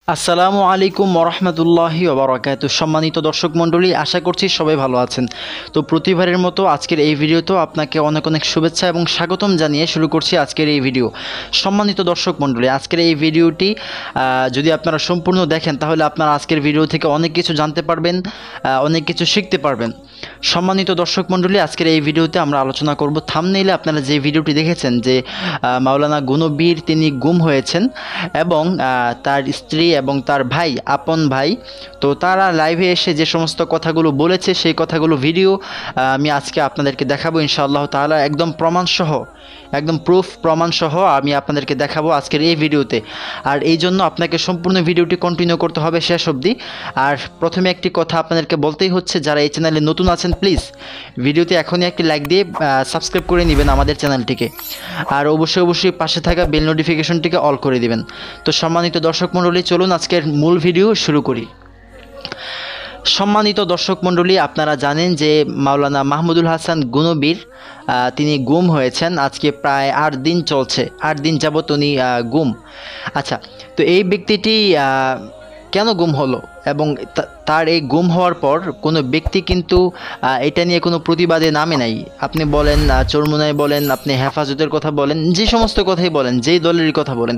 আসসালামু আলাইকুম ওরহমতুল্লাহি ওবরাকাতুহু। সম্মানিত দর্শক মণ্ডলী, আশা করছি সবাই ভালো আছেন। তো প্রতিবারের মতো আজকের এই ভিডিওতেও আপনাকে অনেক অনেক শুভেচ্ছা এবং স্বাগতম জানিয়ে শুরু করছি আজকের এই ভিডিও। সম্মানিত দর্শক মণ্ডলী, আজকের এই ভিডিওটি যদি আপনারা সম্পূর্ণ দেখেন তাহলে আপনারা আজকের ভিডিও থেকে অনেক কিছু জানতে পারবেন, অনেক কিছু শিখতে পারবেন। সম্মানিত দর্শক মণ্ডলী, আজকের এই ভিডিওতে আমরা আলোচনা করব থাম্বনেইলে আপনারা যে ভিডিওটি দেখেছেন যে মাওলানা গুণবীর তিনি গুম হয়েছেন এবং তার স্ত্রী এবং তার ভাই, আপন ভাই, তো তারা লাইভে এসে যে সমস্ত কথাগুলো বলেছে সেই কথাগুলো ভিডিও আমি আজকে আপনাদেরকে দেখাবো ইনশাআল্লাহ তাআলা, একদম প্রমাণসহ, একদম প্রুফ প্রমাণসহ আমি আপনাদেরকে দেখাবো আজকের এই ভিডিওতে। আর এই জন্য আপনাকে সম্পূর্ণ ভিডিওটি কন্টিনিউ করতে হবে শেষ অবধি। আর প্রথমে একটি কথা আপনাদেরকে বলতেই হচ্ছে, যারা এই চ্যানেলে নতুন আছেন প্লিজ ভিডিওতে এখনই একটি লাইক দিয়ে সাবস্ক্রাইব করে নেবেন আমাদের চ্যানেলটিকে, আর অবশ্যই পাশে থাকা বেল নোটিফিকেশনটিকে অল করে দিবেন। তো সম্মানিত দর্শক মণ্ডলী, চলুন আজকের মূল ভিডিও শুরু করি। সম্মানিত দর্শক মণ্ডলী, আপনারা জানেন যে মাওলানা মাহমুদুল হাসান গুণবীর তিনি গুম হয়েছেন। আজকে প্রায় 8 দিন চলছে, 8 দিন যাবত উনি গুম। আচ্ছা, তো এই ব্যক্তিটি কেন গুম হলো এবং তার এই গুম হওয়ার পর কোনো ব্যক্তি কিন্তু এটা নিয়ে কোনো প্রতিবাদে নামে নাই। আপনি বলেন চরমুনাই বলেন, আপনি হেফাজতের কথা বলেন, যে সমস্ত কথাই বলেন, যেই দলেরই কথা বলেন,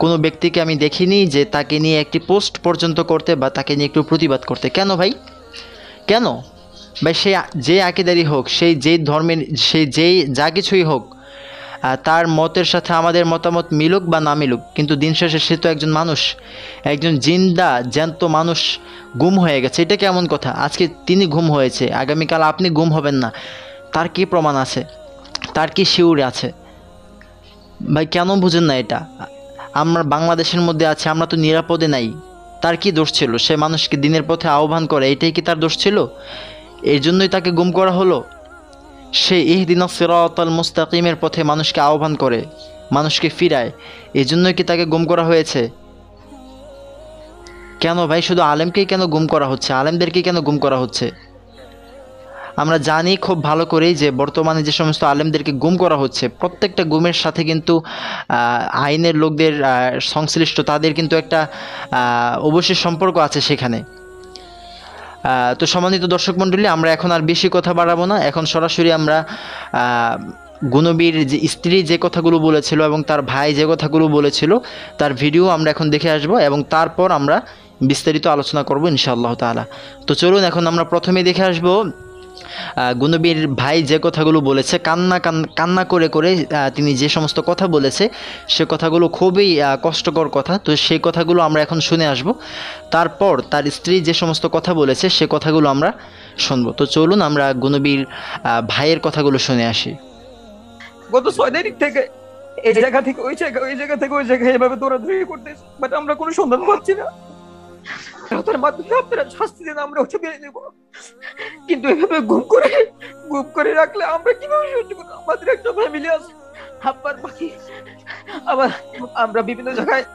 কোনো ব্যক্তিকে আমি দেখিনি যে তাকে নিয়ে একটি পোস্ট পর্যন্ত করতে বা তাকে নিয়ে একটু প্রতিবাদ করতে। কেন ভাই, কেন ভাই? সে যে আকিদারই হোক, সেই যেই ধর্মের, সেই যেই যা কিছুই হোক, তার মতের সাথে আমাদের মতামত মিলুক বা না মিলুক, কিন্তু দিন শেষে সে তো একজন মানুষ, একজন জিন্দা জ্যান্ত মানুষ গুম হয়ে গেছে। এটা কেমন কথা? আজকে তিনি গুম হয়েছে, আগামীকাল আপনি গুম হবেন না, তার কি প্রমাণ আছে? তার কি শিউর আছে? ভাই কেন বুঝেন না এটা? আমরা বাংলাদেশের মধ্যে আছি, আমরা তো নিরাপদে নাই। তার কি দোষ ছিল? সে মানুষকে দিনের পথে আহ্বান করে, এটাই কি তার দোষ ছিল? এর জন্যই তাকে গুম করা হলো। সে ইহদিনাস সিরাতাল মুস্তাকিমের পথে মানুষকে আহ্বান করে, মানুষকে ফিরায়, এই জন্যই কি তাকে গুম করা হয়েছে? কেন ভাই শুধু আলেমকেই কেন গুম করা হচ্ছে? আলেমদেরকে কেন গুম করা হচ্ছে? আমরা জানি খুব ভালো করেই যে বর্তমানে যে সমস্ত আলেমদেরকে গুম করা হচ্ছে, প্রত্যেকটা গুমের সাথে কিন্তু আইনের লোকদের সংশ্লিষ্ট, তাদের কিন্তু একটা অবশ্যই সম্পর্ক আছে সেখানে। তো সম্মানিত দর্শক মণ্ডলী, আমরা এখন আর বেশি কথা বাড়াবো না, এখন সরাসরি আমরা গুণবীর যে স্ত্রী যে কথাগুলো বলেছিল এবং তার ভাই যে কথাগুলো বলেছিল তার ভিডিও আমরা এখন দেখে আসব এবং তারপর আমরা বিস্তারিত আলোচনা করব ইনশাআল্লাহ তাআলা। তো চলুন এখন আমরা প্রথমে দেখে আসব গুণবীর ভাই যে কথাগুলো বলেছে, কান্না করে করে তিনি যে সমস্ত কথা বলেছে, সে কথাগুলো খুবই কষ্টকর কথা। তো সেই কথাগুলো আমরা এখন শুনে আসব, তারপর তার স্ত্রী যে সমস্ত কথা বলেছে সে কথাগুলো আমরা শুনবো। তো চলুন আমরা গুণবীর ভাইয়ের কথাগুলো শুনে আসি। গত 6 তারিখ থেকে এই জায়গা থেকে ওই জায়গা, ওই জায়গা থেকে ওই জায়গায় এভাবে দৌড়াদৌড়ি করতেছে, বাট আমরা কোনো সন্ধান পাচ্ছি না। তার মাধ্যমে আপনারা শাস্তি দেন, আমরা ওটা মেনে নেবো, কিন্তু এভাবে গুম করে রাখলে আমরা কিভাবে সহ্য করবো? আমাদের একটা ফ্যামিলি আছে, আপনার বাকি। আবার আমরা বিভিন্ন জায়গায়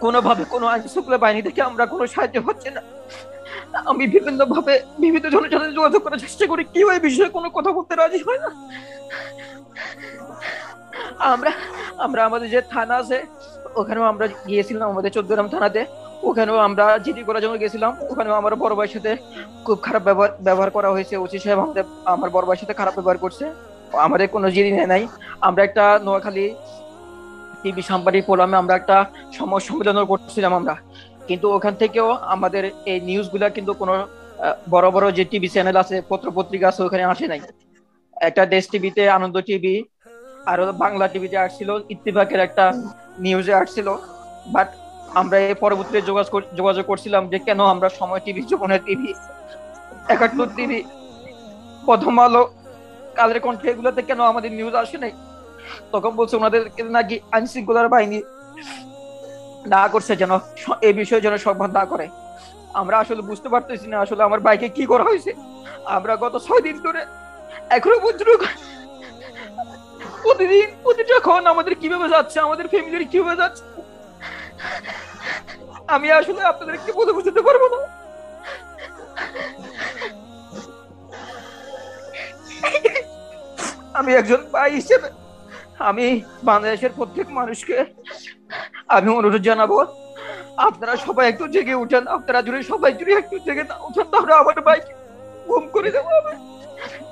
কোনোভাবে কোনো আইন শৃঙ্খলা বাহিনী থেকে আমরা কোনো সাহায্য হচ্ছে না। আমি বিভিন্ন ভাবে বিভিন্ন জনের সাথে যোগাযোগ করার চেষ্টা করি, কেউ এই বিষয়ে কোনো কথা বলতে রাজি হয় না। আমরা আমরা আমাদের যে থানা আছে ওখানেও আমরা গিয়েছিলাম, আমাদের 14 গ্রাম থানাতে, ওখানেও আমরা জিডি করার জন্য গেছিলাম। ওখানেও আমার বড় ভাইয়ের সাথে খুব খারাপ ব্যবহার করা হয়েছে। ওসি সাহেব আমার বড় ভাইয়ের সাথে খারাপ ব্যবহার করছে, আমাদের কোনো জিডি নেয় নাই। আমরা একটা নোয়াখালী টিভি সাংবাদিক ফোরামে আমরা একটা সম্মেলন করছিলাম আমরা, কিন্তু ওখান থেকেও আমাদের এই নিউজ গুলা কিন্তু কোনো বড় বড় যে টিভি চ্যানেল আছে, পত্র পত্রিকা আছে, ওখানে আসে নাই। একটা দেশ টিভিতে, আনন্দ টিভি, আর বাংলা টিভিতে আসছিল, ইত্তেফাকের একটা নিউজে আসছিল। বাট আমরা এই পরবর্তীতে যোগাযোগ করছিলাম যে কেন আমরা সময় টিভি, যমুনা টিভি, 71 টিভি, প্রথম আলো, কালের কণ্ঠে, এগুলোতে কেন আমাদের নিউজ আসে নাই। তখন বলছে ওনাদের নাকি আইন শৃঙ্খলার বাহিনী না করছে, যেন এই বিষয়ে যেন সংবাদ না করে। আমরা আসলে বুঝতে পারতেছি না আসলে আমার বাইকে কি করা হয়েছে। আমরা গত 6 দিন ধরে এখনো পর্যন্ত প্রতিটা ক্ষণ আমাদের কিভাবে যাচ্ছে, আমাদের ফ্যামিলির কিভাবে যাচ্ছে, আমি আসলে আপনাদেরকে বলে বুঝতে পারবো না। আমি একজন ভাই হিসেবে আমি বাংলাদেশের প্রত্যেক মানুষকে আমি অনুরোধ জানাবো, আপনারা সবাই একটু জেগে উঠেন, আপনারা যদি সবাই যদি একটু জেগে না উঠেন তাহলে আমার ভাইকে গুম করে দেওয়া হবে।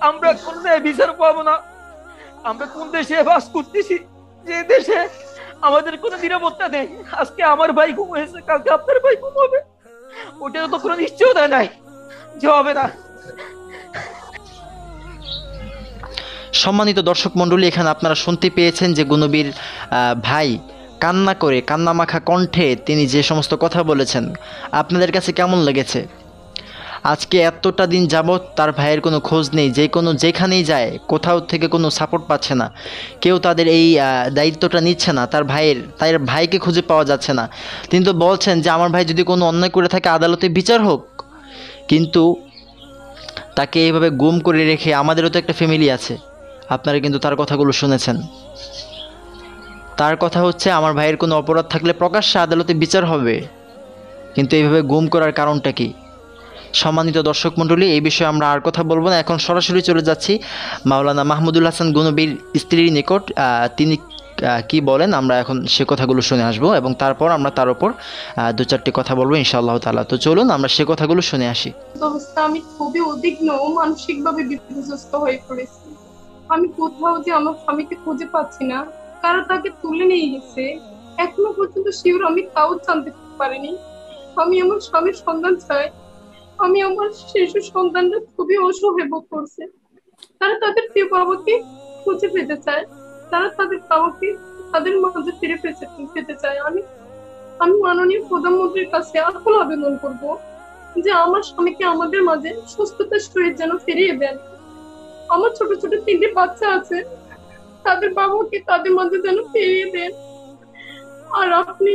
আমরা কোনো ন্যায় বিচার পাবো না। আমরা কোন দেশে বাস করতেছি, যে দেশে আমাদের কোনো নিরাপত্তা নেই। আজকে আমার ভাই গুম হয়েছে, কালকে আপনার ভাই গুম হবে, ওটার তো কোনো নিশ্চয়তা নাই যে হবে না। সম্মানিত দর্শক মণ্ডলী, এখানে আপনারা শুনতে পেয়েছেন যে গুনবীর ভাই কান্না করে, কান্নামাখা কণ্ঠে তিনি যে সমস্ত কথা বলেছেন, আপনাদের কাছে কেমন লেগেছে? আজকে এতটা দিন যাবৎ তার ভাইয়ের কোনো খোঁজ নেই, যেখানেই যায় কোথাও থেকে কোনো সাপোর্ট পাচ্ছে না, কেউ তাদের এই দায়িত্বটা নিচ্ছে না, তার ভাইকে খুঁজে পাওয়া যাচ্ছে না। তিনি তো বলছেন যে আমার ভাই যদি কোনো অন্যায় করে থাকে আদালতে বিচার হোক, কিন্তু তাকে এইভাবে গুম করে রেখে, আমাদেরও তো একটা ফ্যামিলি আছে, আপনারা কিন্তু তার কথাগুলো শুনেছেন। তার কথা হচ্ছে আমার ভাইয়ের কোনো অপরাধ থাকলে প্রকাশ্যে আদালতে বিচার হবে, কিন্তু এইভাবে গুম করার কারণটা কি? সম্মানিত দর্শক মণ্ডলী, এই বিষয়ে আমরা আর কথা বলবো না, এখন সরাসরি চলে যাচ্ছি মাওলানা মাহমুদুল হাসান গুনবীর স্ত্রীর নিকট। তিনি কি বলেন আমরা এখন সে কথাগুলো শুনে আসবো, এবং তারপর আমরা তার উপর দু চারটি কথা বলবো ইনশাআল্লাহ তাআলা। তো চলুন আমরা সে কথাগুলো শুনে আসি। অবস্থা, আমি খুবই উদ্বিগ্ন ও মানসিকভাবে বিপর্যস্ত হয়ে পড়েছি। আমি কোথাও যে আমার স্বামীকে খুঁজে পাচ্ছি না, কারা তাকে তুলে নিয়ে গেছে এখনো পর্যন্ত শিওর আমি তাও জানতে পারিনি। আমি আমার স্বামীর সন্ধান চাই। আমি আমার শিশু সন্তানরা খুবই অসহায় বোধ করছে। তারা তাদের প্রিয় বাবাকে খুঁজে পেতে চায়, তারা তাদের বাবাকে তাদের মাঝে ফিরে পেতে চায়। আমি আমি মাননীয় প্রধানমন্ত্রীর কাছে আকুল আবেদন করব যে আমার স্বামীকে আমাদের মাঝে সুস্থতার সহিত যেন ফিরিয়ে দেন। আমার ছোট ছোট 3টে বাচ্চা আছে, তাদের বাবাকে তাদের মাঝে যেন ফিরিয়ে দেন। আর আপনি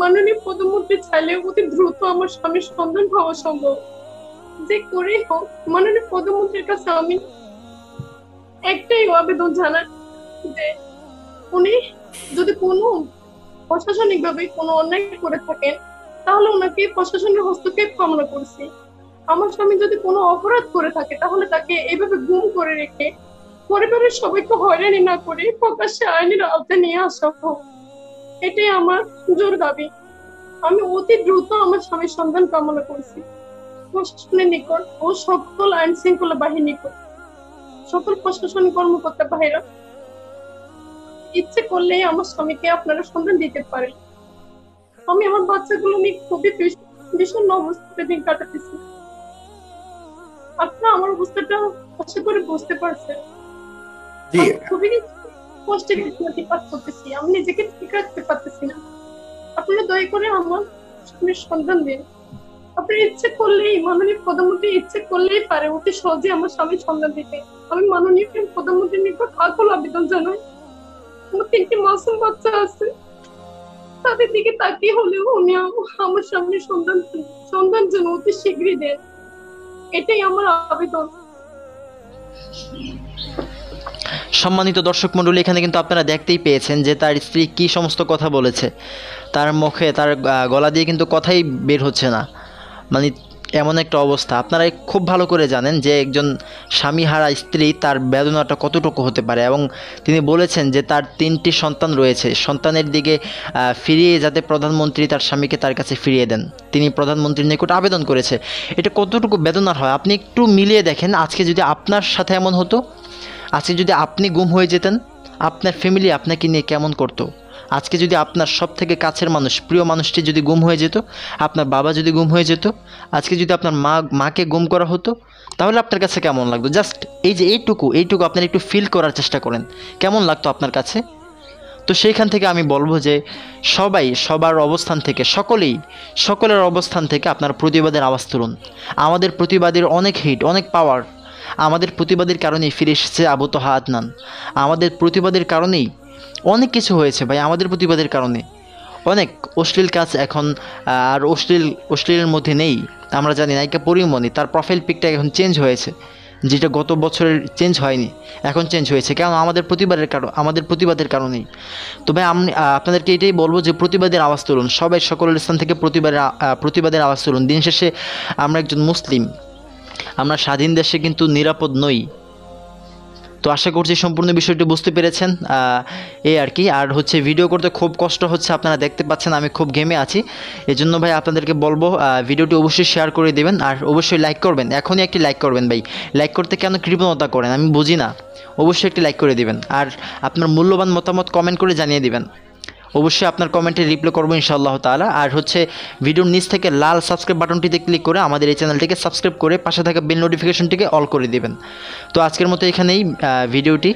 মাননীয় প্রধানমন্ত্রী চাইলে অতি দ্রুত আমার স্বামীর সন্ধান পাওয়া সম্ভব, যে করেই হোক মাননীয় প্রধানমন্ত্রীর কাছে আমি একটাই আবেদন জানাই যে উনি যদি কোনো প্রশাসনিক ভাবে কোনো অন্যায় করে থাকেন তাহলে ওনাকে প্রশাসনের হস্তক্ষেপ কামনা করছি। আমার স্বামী যদি কোনো অপরাধ করে থাকে তাহলে তাকে এইভাবে গুম করে রেখে পরিবারের সবাইকে হয়রানি না করে প্রকাশ্যে আইনের আওতায় নিয়ে আসা হোক, এটাই আমার জোর দাবি। আমি অতি দ্রুত আমার স্বামীর সন্ধান কামনা করছি প্রশাসনের নিকট ও সকল আইন শৃঙ্খলা বাহিনীর নিকট। সকল প্রশাসনিক কর্মকর্তা ভাইরা, ইচ্ছে করলেই আমার স্বামীকে আপনারা সন্ধান দিতে পারেন। আমি আমার বাচ্চাগুলো নিয়ে খুবই ভীষণ অবস্থাতে দিন কাটাতেছি। আপনারা আমার অবস্থাটা আশা করে বুঝতে পারছেন। খুবই কষ্টের কাজ করতেছি, আমি নিজেকে ঠিক রাখতে পারতেছি না। আপনারা দয়া করে আমার স্বামীর সন্ধান দিন। আপনি ইচ্ছে করলেই, মাননীয় প্রধানমন্ত্রী ইচ্ছে করলেই পারে অতি সহজে আমার স্বামীর সন্ধান দিতে। আমি মাননীয় প্রধানমন্ত্রীর নিকট আকুল আবেদন জানাই। আমার 3টে মাসুম বাচ্চা আছে, তাদের দিকে তাকিয়ে হলেও উনি আমার স্বামীর সন্ধান যেন অতি শীঘ্রই দেন, এটাই আমার আবেদন। সম্মানিত দর্শক মণ্ডলী, এখানে কিন্তু আপনারা দেখতেই পেয়েছেন যে তার স্ত্রী কি সমস্ত কথা বলেছে। তার মুখে, তার গলা দিয়ে কিন্তু কথাই বের হচ্ছে না, মানে এমন একটা অবস্থা। আপনারা খুব ভালো করে জানেন যে একজন স্বামীহারা স্ত্রী তার বেদনাটা কতটুকু হতে পারে, এবং তিনি বলেছেন যে তার 3টি সন্তান রয়েছে, সন্তানের দিকে ফিরিয়ে যাতে প্রধানমন্ত্রী তার স্বামীকে তার কাছে ফিরিয়ে দেন, তিনি প্রধানমন্ত্রীর নিকট আবেদন করেছে। এটা কতটুকু বেদনার হয় আপনি একটু মিলিয়ে দেখেন। আজকে যদি আপনার সাথে এমন হতো, আজকে যদি আপনি গুম হয়ে যেতেন, আপনার ফ্যামিলি আপনাকে নিয়ে কেমন করতো? আজকে যদি আপনার সব থেকে কাছের মানুষ, প্রিয় মানুষটি যদি গুম হয়ে যেত, আপনার বাবা যদি গুম হয়ে যেত, আজকে যদি আপনার মাকে গুম করা হতো, তাহলে আপনার কাছে কেমন লাগতো? জাস্ট এই যে এইটুকু আপনার একটু ফিল করার চেষ্টা করেন, কেমন লাগতো আপনার কাছে? তো সেইখান থেকে আমি বলবো যে সবার অবস্থান থেকে, সকলের অবস্থান থেকে আপনারা প্রতিবাদের আওয়াজ তুলুন। আমাদের প্রতিবাদের অনেক হিট, অনেক পাওয়ার। আমাদের প্রতিবাদের কারণেই ফিরে এসেছে আবু তোহা আদনান। আমাদের প্রতিবাদের কারণেই অনেক কিছু হয়েছে ভাই, আমাদের প্রতিবাদের কারণে। অনেক অশ্লীল কাজ এখন আর অশ্লীলের মধ্যে নেই। আমরা জানি নায়িকা পরিমণি, তার প্রোফাইল পিকটা এখন চেঞ্জ হয়েছে, যেটা গত বছরের চেঞ্জ হয়নি, এখন চেঞ্জ হয়েছে। কেন? আমাদের প্রতিবাদের কারণেই। তবে আমি আপনাদেরকে এটাই বলবো যে প্রতিবাদের আওয়াজ তুলুন, সকলের স্থান থেকে প্রতিবাদের আওয়াজ তুলুন। দিন শেষে আমরা একজন মুসলিম, আমরা স্বাধীন দেশে কিন্তু নিরাপদ নই। তো আশা করছি সম্পূর্ণ বিষয়টি বুঝতে পেরেছেন। এই আর কি। আর হচ্ছে ভিডিও করতে খুব কষ্ট হচ্ছে, আপনারা দেখতে পাচ্ছেন আমি খুব ঘেমে আছি। এই জন্য ভাই আপনাদেরকে বলবো ভিডিওটি অবশ্যই শেয়ার করে দেবেন, আর অবশ্যই লাইক করবেন। এখনই একটি লাইক করবেন ভাই, লাইক করতে কেন কৃপণতা করেন আমি বুঝি না। অবশ্যই একটি লাইক করে দিবেন, আর আপনার মূল্যবান মতামত কমেন্ট করে জানিয়ে দিবেন। অবশ্যই আপনার কমেন্টে রিপ্লাই করবো ইনশাআল্লাহ তাআলা। আর হচ্ছে ভিডিওর নিচ থেকে লাল সাবস্ক্রাইব বাটনটিতে ক্লিক করে আমাদের এই চ্যানেলটিকে সাবস্ক্রাইব করে পাশে থাকা বেল নোটিফিকেশনটিকে অল করে দিবেন। তো আজকের মতো এখানেই ভিডিওটি।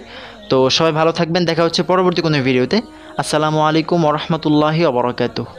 তো সবাই ভালো থাকবেন, দেখা হচ্ছে পরবর্তী কোনো ভিডিওতে। আসসালামু আলাইকুম ওয়া রাহমাতুল্লাহি ওয়া বারাকাতুহু।